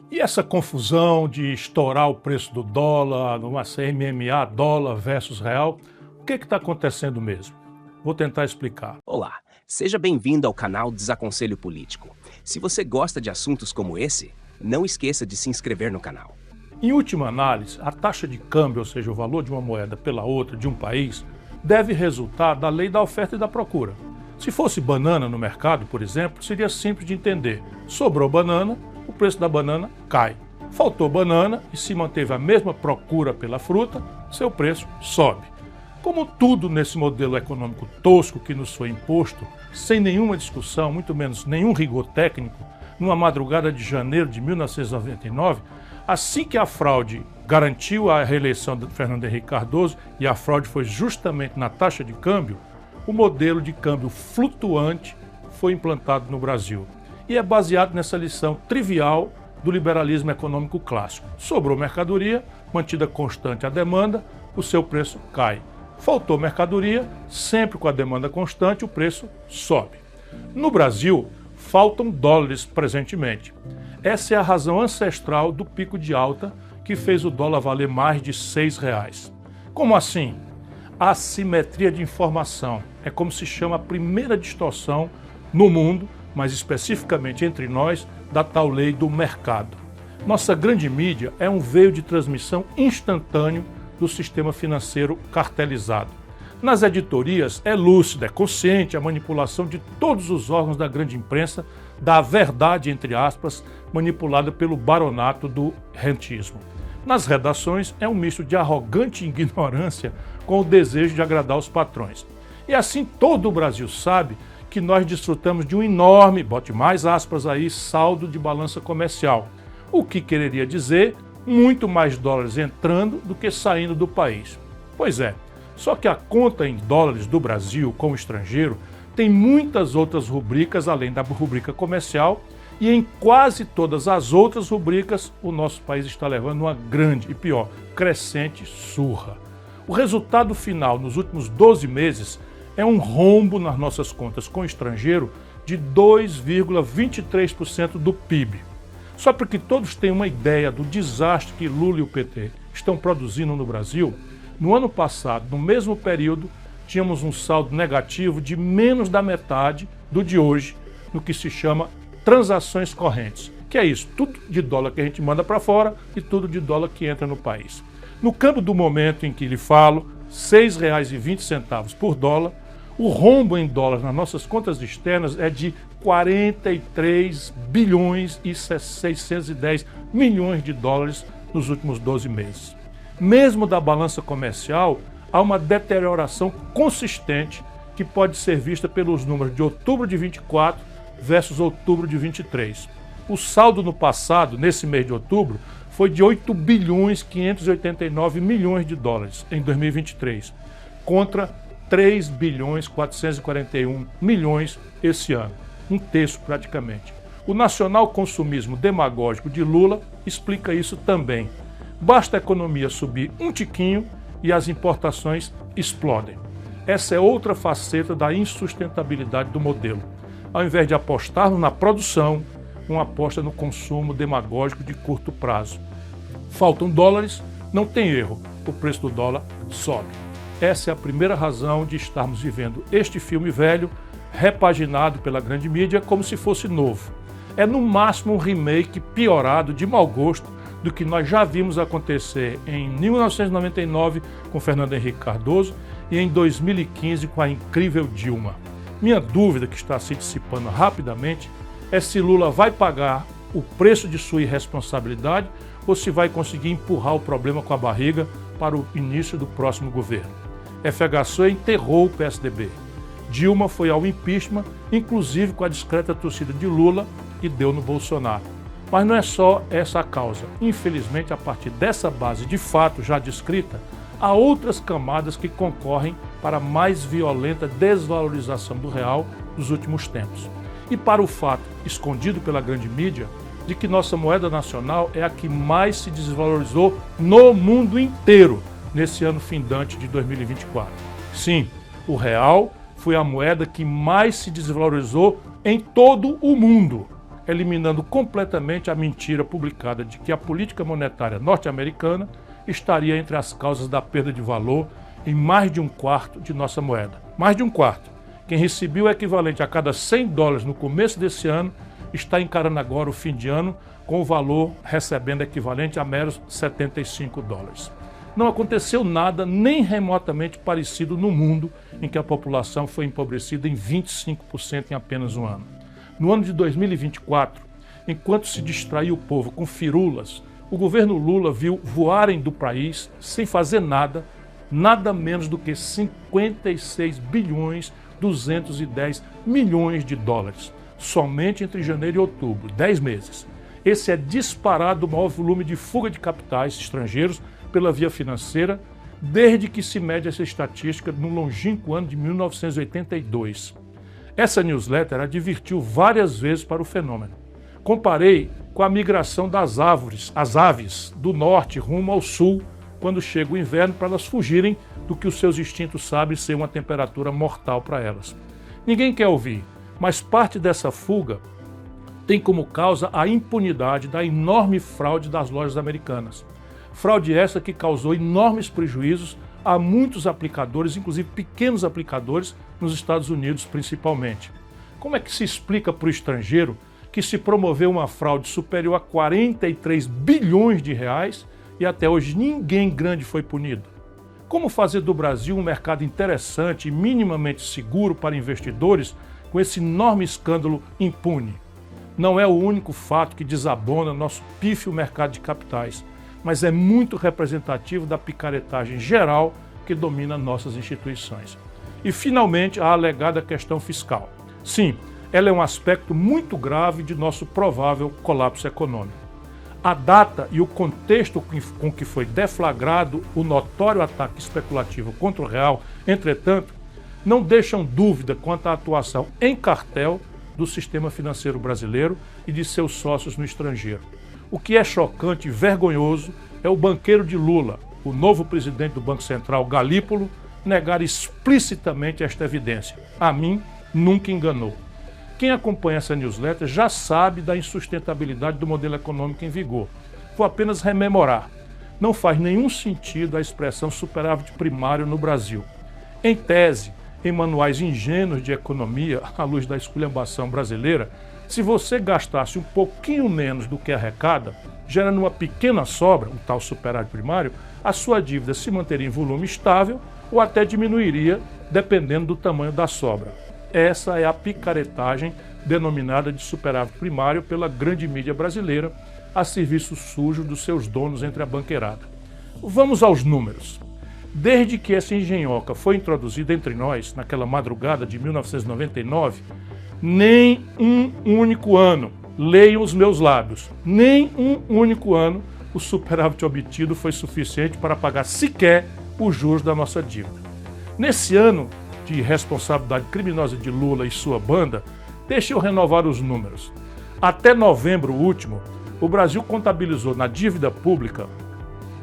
E essa confusão de estourar o preço do dólar, numa CMMA, dólar versus real, o que está acontecendo mesmo? Vou tentar explicar. Olá, seja bem-vindo ao canal Desaconselho Político. Se você gosta de assuntos como esse, não esqueça de se inscrever no canal. Em última análise, a taxa de câmbio, ou seja, o valor de uma moeda pela outra de um país, deve resultar da lei da oferta e da procura. Se fosse banana no mercado, por exemplo, seria simples de entender. Sobrou banana, o preço da banana cai. Faltou banana e se manteve a mesma procura pela fruta, seu preço sobe. Como tudo nesse modelo econômico tosco que nos foi imposto, sem nenhuma discussão, muito menos nenhum rigor técnico, numa madrugada de janeiro de 1999, assim que a fraude garantiu a reeleição de Fernando Henrique Cardoso, e a fraude foi justamente na taxa de câmbio, o modelo de câmbio flutuante foi implantado no Brasil. E é baseado nessa lição trivial do liberalismo econômico clássico. Sobrou mercadoria, mantida constante a demanda, o seu preço cai. Faltou mercadoria, sempre com a demanda constante, o preço sobe. No Brasil, faltam dólares presentemente. Essa é a razão ancestral do pico de alta que fez o dólar valer mais de R$6. Como assim? A assimetria de informação é como se chama a primeira distorção no mundo, mas especificamente entre nós, da tal lei do mercado. Nossa grande mídia é um veio de transmissão instantâneo do sistema financeiro cartelizado. Nas editorias é lúcida, é consciente a manipulação de todos os órgãos da grande imprensa da verdade, entre aspas, manipulada pelo baronato do rentismo. Nas redações é um misto de arrogante ignorância com o desejo de agradar os patrões. E assim todo o Brasil sabe que nós desfrutamos de um enorme, bote mais aspas aí, saldo de balança comercial. O que quereria dizer muito mais dólares entrando do que saindo do país. Pois é, só que a conta em dólares do Brasil com o estrangeiro tem muitas outras rubricas além da rubrica comercial, e em quase todas as outras rubricas o nosso país está levando uma grande e pior, crescente surra. O resultado final nos últimos 12 meses é um rombo nas nossas contas com o estrangeiro de 2,23% do PIB. Só para que todos tenham uma ideia do desastre que Lula e o PT estão produzindo no Brasil, no ano passado, no mesmo período, tínhamos um saldo negativo de menos da metade do de hoje, no que se chama transações correntes, que é isso, tudo de dólar que a gente manda para fora e tudo de dólar que entra no país. No câmbio do momento em que lhe falo, R$ 6,20 por dólar, o rombo em dólares nas nossas contas externas é de 43 bilhões e 610 milhões de dólares nos últimos 12 meses. Mesmo da balança comercial, há uma deterioração consistente que pode ser vista pelos números de outubro de 24 versus outubro de 23. O saldo no passado, nesse mês de outubro, foi de 8 bilhões 589 milhões de dólares em 2023, contra 3 bilhões 441 milhões esse ano, um terço praticamente. O nacional consumismo demagógico de Lula explica isso também. Basta a economia subir um tiquinho e as importações explodem. Essa é outra faceta da insustentabilidade do modelo. Ao invés de apostarmos na produção, uma aposta no consumo demagógico de curto prazo. Faltam dólares, não tem erro, o preço do dólar sobe. Essa é a primeira razão de estarmos vivendo este filme velho, repaginado pela grande mídia como se fosse novo. É no máximo um remake piorado de mau gosto do que nós já vimos acontecer em 1999 com Fernando Henrique Cardoso e em 2015 com a incrível Dilma. Minha dúvida, que está se dissipando rapidamente, é se Lula vai pagar o preço de sua irresponsabilidade ou se vai conseguir empurrar o problema com a barriga para o início do próximo governo. FHC enterrou o PSDB. Dilma foi ao impeachment, inclusive com a discreta torcida de Lula, e deu no Bolsonaro. Mas não é só essa a causa. Infelizmente, a partir dessa base de fato já descrita, há outras camadas que concorrem para a mais violenta desvalorização do real dos últimos tempos. E para o fato, escondido pela grande mídia, de que nossa moeda nacional é a que mais se desvalorizou no mundo inteiro nesse ano findante de 2024. Sim, o real foi a moeda que mais se desvalorizou em todo o mundo. eliminando completamente a mentira publicada de que a política monetária norte-americana estaria entre as causas da perda de valor em mais de um quarto de nossa moeda. Mais de um quarto. Quem recebeu o equivalente a cada $100 no começo desse ano está encarando agora o fim de ano com o valor recebendo equivalente a meros $75. Não aconteceu nada nem remotamente parecido no mundo em que a população foi empobrecida em 25% em apenas um ano. No ano de 2024, enquanto se distraiu o povo com firulas, o governo Lula viu voarem do país, sem fazer nada, nada menos do que 56,210 bilhões de dólares, somente entre janeiro e outubro, 10 meses. Esse é disparado o maior volume de fuga de capitais estrangeiros pela via financeira, desde que se mede essa estatística no longínquo ano de 1982. Essa newsletter advertiu várias vezes para o fenômeno. Comparei com a migração das aves do norte rumo ao sul, quando chega o inverno, para elas fugirem do que os seus instintos sabem ser uma temperatura mortal para elas. Ninguém quer ouvir, mas parte dessa fuga tem como causa a impunidade da enorme fraude das lojas americanas. Fraude essa que causou enormes prejuízos a muitos aplicadores, inclusive pequenos aplicadores, nos Estados Unidos principalmente. Como é que se explica para o estrangeiro que se promoveu uma fraude superior a 43 bilhões de reais e até hoje ninguém grande foi punido? Como fazer do Brasil um mercado interessante e minimamente seguro para investidores com esse enorme escândalo impune? Não é o único fato que desabona nosso pífio mercado de capitais, mas é muito representativo da picaretagem geral que domina nossas instituições. E, finalmente, a alegada questão fiscal. Sim, ela é um aspecto muito grave de nosso provável colapso econômico. A data e o contexto com que foi deflagrado o notório ataque especulativo contra o real, entretanto, não deixam dúvida quanto à atuação em cartel do sistema financeiro brasileiro e de seus sócios no estrangeiro. O que é chocante e vergonhoso é o banqueiro de Lula, o novo presidente do Banco Central, Galípolo, negar explicitamente esta evidência. A mim, nunca enganou. Quem acompanha essa newsletter já sabe da insustentabilidade do modelo econômico em vigor. Vou apenas rememorar. Não faz nenhum sentido a expressão superávit primário no Brasil. Em tese, em manuais ingênuos de economia, à luz da esculhambação brasileira, se você gastasse um pouquinho menos do que arrecada, gerando uma pequena sobra, o tal superávit primário, a sua dívida se manteria em volume estável ou até diminuiria, dependendo do tamanho da sobra. Essa é a picaretagem denominada de superávit primário pela grande mídia brasileira, a serviço sujo dos seus donos entre a banqueirada. Vamos aos números. Desde que essa engenhoca foi introduzida entre nós, naquela madrugada de 1999, nem um único ano, leiam os meus lábios, nem um único ano o superávit obtido foi suficiente para pagar sequer os juros da nossa dívida. Nesse ano de responsabilidade criminosa de Lula e sua banda, deixe eu renovar os números. Até novembro último, o Brasil contabilizou na dívida pública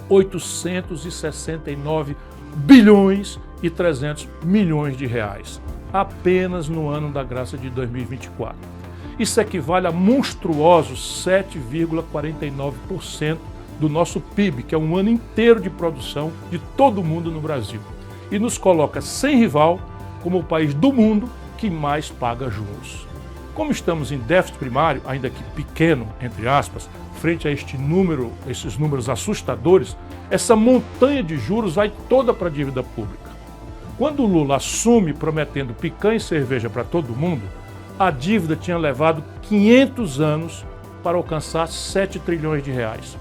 869 bilhões e 300 milhões de reais, apenas no ano da graça de 2024. Isso equivale a monstruosos 7,49% do nosso PIB, que é um ano inteiro de produção de todo mundo no Brasil, e nos coloca sem rival como o país do mundo que mais paga juros. Como estamos em déficit primário, ainda que pequeno, entre aspas, frente a esses números assustadores, essa montanha de juros vai toda para a dívida pública. Quando o Lula assume prometendo picanha e cerveja para todo mundo, a dívida tinha levado 500 anos para alcançar 7 trilhões de reais.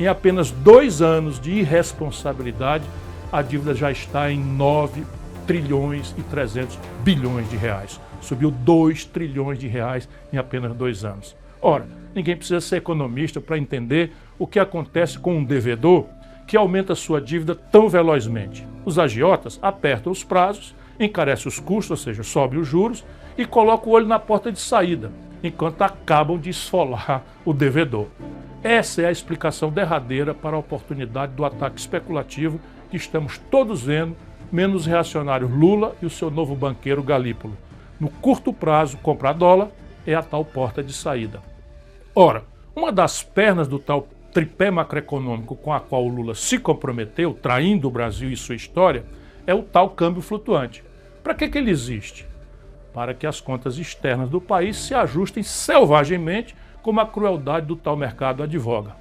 Em apenas 2 anos de irresponsabilidade, a dívida já está em 9 trilhões e 300 bilhões de reais. Subiu 2 trilhões de reais em apenas 2 anos. Ora, ninguém precisa ser economista para entender o que acontece com um devedor que aumenta sua dívida tão velozmente. Os agiotas apertam os prazos, encarecem os custos, ou seja, sobem os juros, e colocam o olho na porta de saída, enquanto acabam de esfolar o devedor. Essa é a explicação derradeira para a oportunidade do ataque especulativo que estamos todos vendo, menos os reacionários Lula e o seu novo banqueiro Galípolo. No curto prazo, comprar dólar é a tal porta de saída. Ora, uma das pernas do tal tripé macroeconômico com a qual o Lula se comprometeu, traindo o Brasil e sua história, é o tal câmbio flutuante. Para que ele existe? Para que as contas externas do país se ajustem selvagemmente como a crueldade do tal mercado advoga.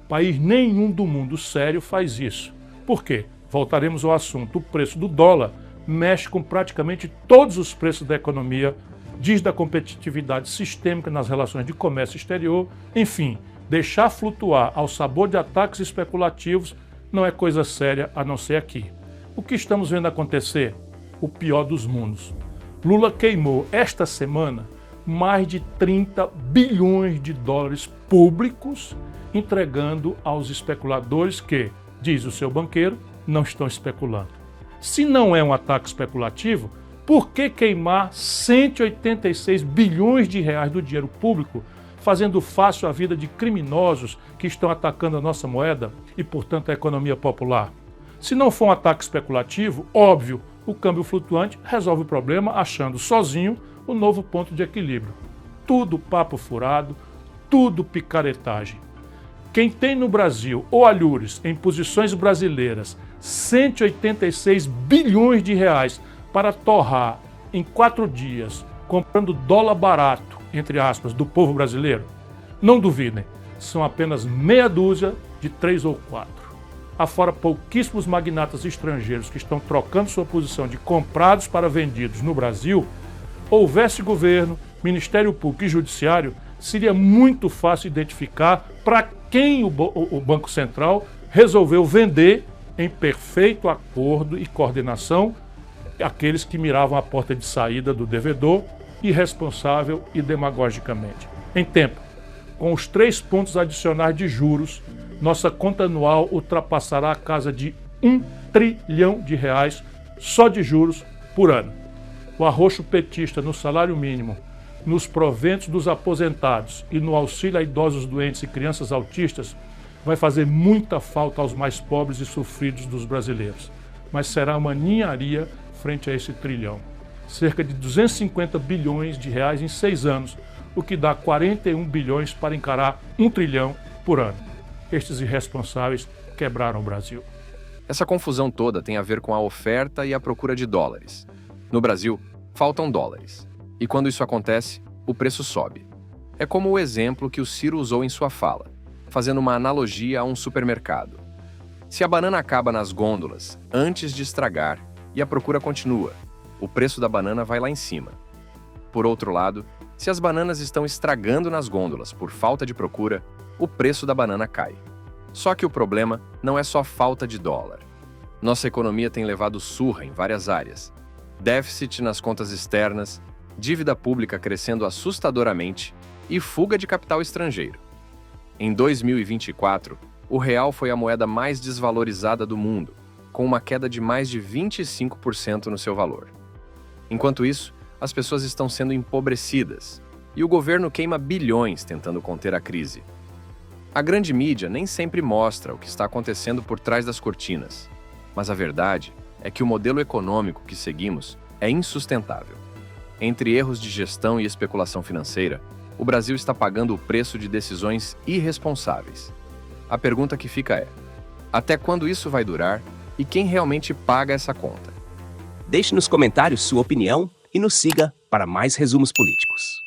País nenhum do mundo sério faz isso. Por quê? Voltaremos ao assunto. O preço do dólar mexe com praticamente todos os preços da economia, diz da competitividade sistêmica nas relações de comércio exterior, enfim, deixar flutuar ao sabor de ataques especulativos não é coisa séria a não ser aqui. O que estamos vendo acontecer? O pior dos mundos. Lula queimou esta semana mais de 30 bilhões de dólares públicos, entregando aos especuladores que, diz o seu banqueiro, não estão especulando. Se não é um ataque especulativo, por que queimar 186 bilhões de reais do dinheiro público, fazendo fácil a vida de criminosos que estão atacando a nossa moeda e, portanto, a economia popular? Se não for um ataque especulativo, óbvio, o câmbio flutuante resolve o problema achando sozinho o novo ponto de equilíbrio. Tudo papo furado, tudo picaretagem. Quem tem no Brasil olhures em posições brasileiras 186 bilhões de reais para torrar em 4 dias, comprando dólar barato, entre aspas, do povo brasileiro, não duvidem, são apenas meia dúzia de 3 ou 4. Afora pouquíssimos magnatas estrangeiros que estão trocando sua posição de comprados para vendidos no Brasil, houvesse governo, Ministério Público e Judiciário, seria muito fácil identificar para quem o Banco Central resolveu vender em perfeito acordo e coordenação aqueles que miravam a porta de saída do devedor, irresponsável e demagogicamente. Em tempo, com os 3 pontos adicionais de juros, nossa conta anual ultrapassará a casa de 1 trilhão de reais só de juros por ano. O arroxo petista no salário mínimo, nos proventos dos aposentados e no auxílio a idosos doentes e crianças autistas vai fazer muita falta aos mais pobres e sofridos dos brasileiros. Mas será uma ninharia frente a esse trilhão. Cerca de 250 bilhões de reais em 6 anos, o que dá 41 bilhões para encarar 1 trilhão por ano. Estes irresponsáveis quebraram o Brasil. Essa confusão toda tem a ver com a oferta e a procura de dólares. No Brasil, faltam dólares. E quando isso acontece, o preço sobe. É como o exemplo que o Ciro usou em sua fala, fazendo uma analogia a um supermercado. Se a banana acaba nas gôndolas antes de estragar e a procura continua, o preço da banana vai lá em cima. Por outro lado, se as bananas estão estragando nas gôndolas por falta de procura, o preço da banana cai. Só que o problema não é só falta de dólar. Nossa economia tem levado surra em várias áreas. Déficit nas contas externas, dívida pública crescendo assustadoramente e fuga de capital estrangeiro. Em 2024, o real foi a moeda mais desvalorizada do mundo, com uma queda de mais de 25% no seu valor. Enquanto isso, as pessoas estão sendo empobrecidas e o governo queima bilhões tentando conter a crise. A grande mídia nem sempre mostra o que está acontecendo por trás das cortinas, mas a verdade é que o modelo econômico que seguimos é insustentável. Entre erros de gestão e especulação financeira, o Brasil está pagando o preço de decisões irresponsáveis. A pergunta que fica é: até quando isso vai durar e quem realmente paga essa conta? Deixe nos comentários sua opinião e nos siga para mais resumos políticos.